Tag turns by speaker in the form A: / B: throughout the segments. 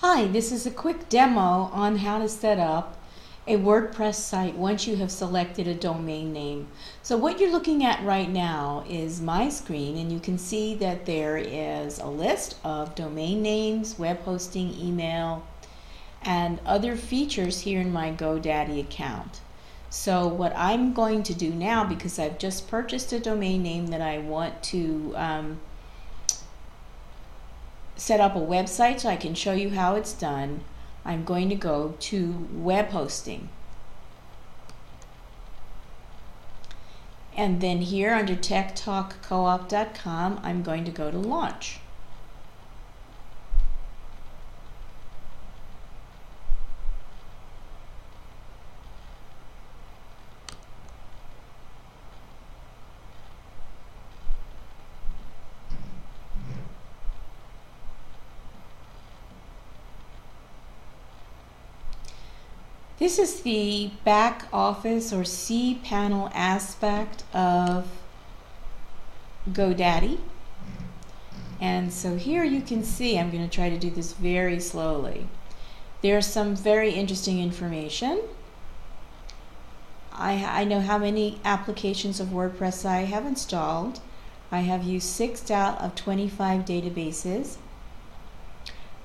A: Hi, this is a quick demo on how to set up a WordPress site once you have selected a domain name. So what you're looking at right now is my screen, and you can see that there is a list of domain names, web hosting, email, and other features here in my GoDaddy account. So what I'm going to do now, because I've just purchased a domain name that I want to set up a website so I can show you how it's done, I'm going to go to web hosting. And then here under techtalkcoop.com, I'm going to go to launch. This is the back office or cPanel aspect of GoDaddy. And so here you can see, I'm going to try to do this very slowly. There's some very interesting information. I know how many applications of WordPress I have installed. I have used 6 out of 25 databases.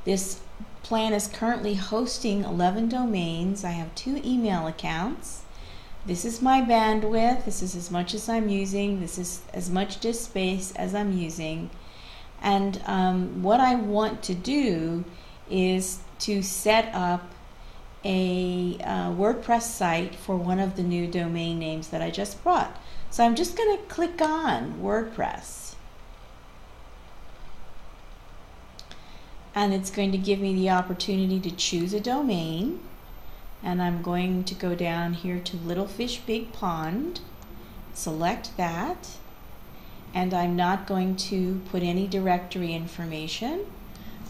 A: This plan is currently hosting 11 domains. I have 2 email accounts. This is my bandwidth. This is as much as I'm using. This is as much disk space as I'm using. And what I want to do is to set up a WordPress site for one of the new domain names that I just bought. So I'm just going to click on WordPress. And it's going to give me the opportunity to choose a domain, and I'm going to go down here to Little Fish Big Pond, select that, and I'm not going to put any directory information.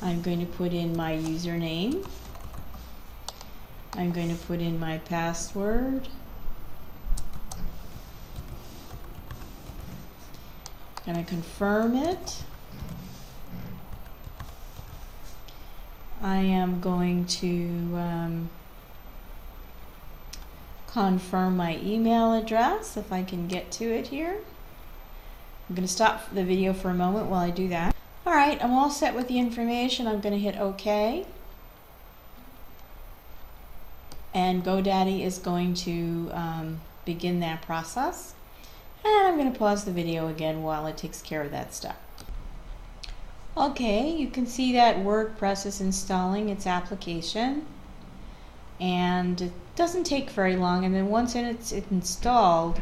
A: I'm going to put in my username. I'm going to put in my password. I'm going to confirm it. I am going to confirm my email address if I can get to it here. I'm going to stop the video for a moment while I do that. Alright, I'm all set with the information. I'm going to hit OK. And GoDaddy is going to begin that process. And I'm going to pause the video again while it takes care of that step. Okay, you can see that WordPress is installing its application, and it doesn't take very long, and then once it's installed,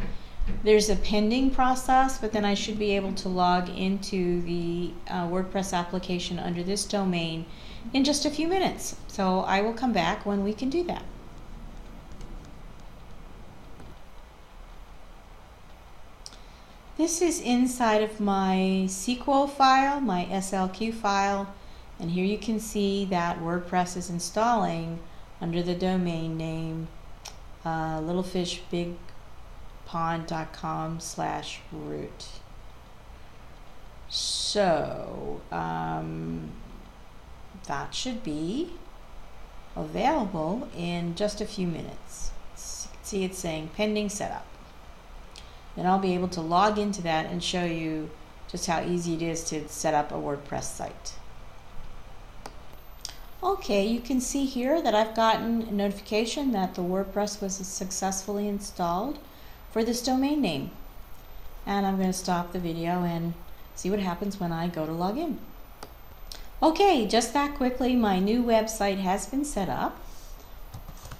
A: there's a pending process, but then I should be able to log into the WordPress application under this domain in just a few minutes. So I will come back when we can do that. This is inside of my SQL file, my SLQ file, and here you can see that WordPress is installing under the domain name littlefishbigpond.com/root. So that should be available in just a few minutes. You can see it's saying pending setup. Then I'll be able to log into that and show you just how easy it is to set up a WordPress site. Okay, you can see here that I've gotten a notification that the WordPress was successfully installed for this domain name. And I'm going to stop the video and see what happens when I go to log in. Okay, just that quickly, my new website has been set up.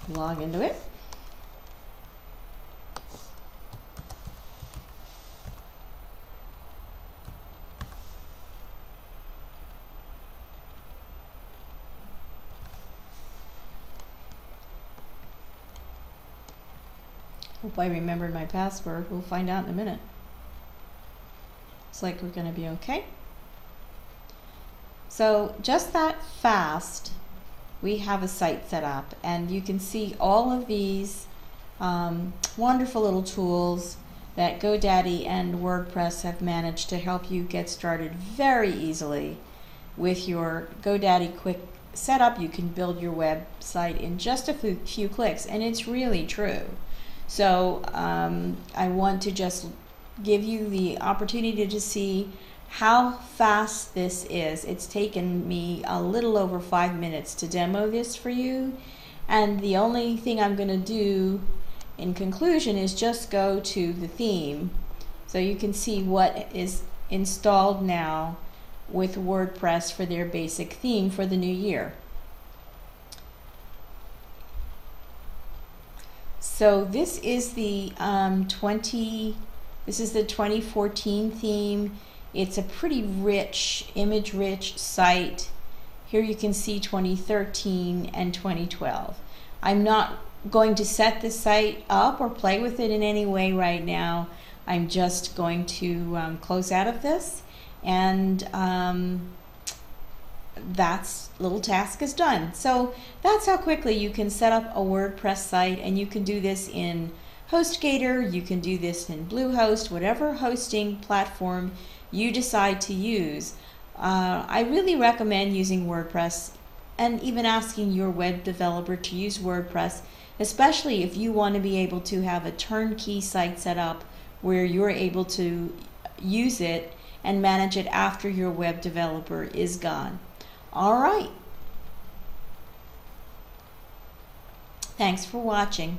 A: Log into it. Hope I remembered my password. We'll find out in a minute. Looks like we're going to be okay. So just that fast, we have a site set up, and you can see all of these wonderful little tools that GoDaddy and WordPress have managed to help you get started very easily with your GoDaddy quick setup, you can build your website in just a few clicks, and it's really true. So I want to just give you the opportunity to see how fast this is. It's taken me a little over 5 minutes to demo this for you, and the only thing I'm going to do in conclusion is just go to the theme so you can see what is installed now with WordPress for their basic theme for the new year. So this is the 2014 theme. It's a pretty rich, image-rich site. Here you can see 2013 and 2012. I'm not going to set the site up or play with it in any way right now. I'm just going to close out of this, and that's little task is done. So that's how quickly you can set up a WordPress site, and you can do this in HostGator, you can do this in Bluehost, whatever hosting platform you decide to use. I really recommend using WordPress and even asking your web developer to use WordPress, especially if you want to be able to have a turnkey site set up where you're able to use it and manage it after your web developer is gone. All right. Thanks for watching.